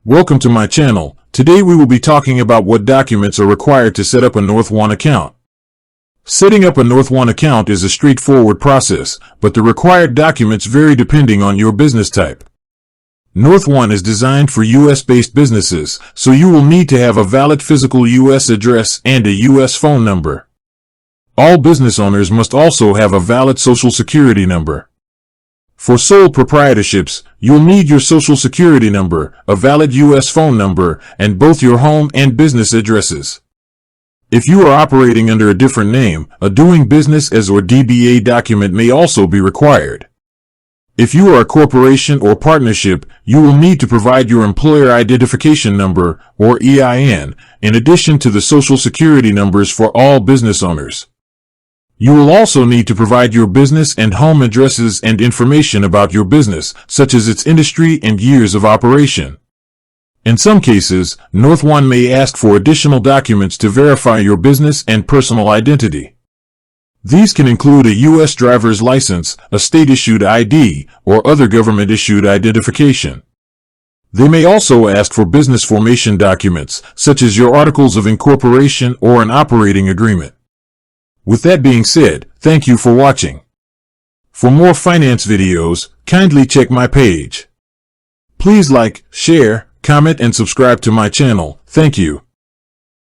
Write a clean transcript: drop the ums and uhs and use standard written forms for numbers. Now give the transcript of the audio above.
Welcome to my channel. Today we will be talking about what documents are required to set up a NorthOne account. Setting up a NorthOne account is a straightforward process, but the required documents vary depending on your business type. NorthOne is designed for US-based businesses, so you will need to have a valid physical US address and a US phone number. All business owners must also have a valid Social Security number. For sole proprietorships, you'll need your Social Security number, a valid US phone number, and both your home and business addresses. If you are operating under a different name, a Doing Business As or DBA document may also be required. If you are a corporation or partnership, you will need to provide your Employer Identification Number, or EIN, in addition to the Social Security numbers for all business owners. You will also need to provide your business and home addresses and information about your business, such as its industry and years of operation. In some cases, NorthOne may ask for additional documents to verify your business and personal identity. These can include a U.S. driver's license, a state-issued ID, or other government-issued identification. They may also ask for business formation documents, such as your articles of incorporation or an operating agreement. With that being said, thank you for watching. For more finance videos, kindly check my page. Please like, share, comment and subscribe to my channel. Thank you.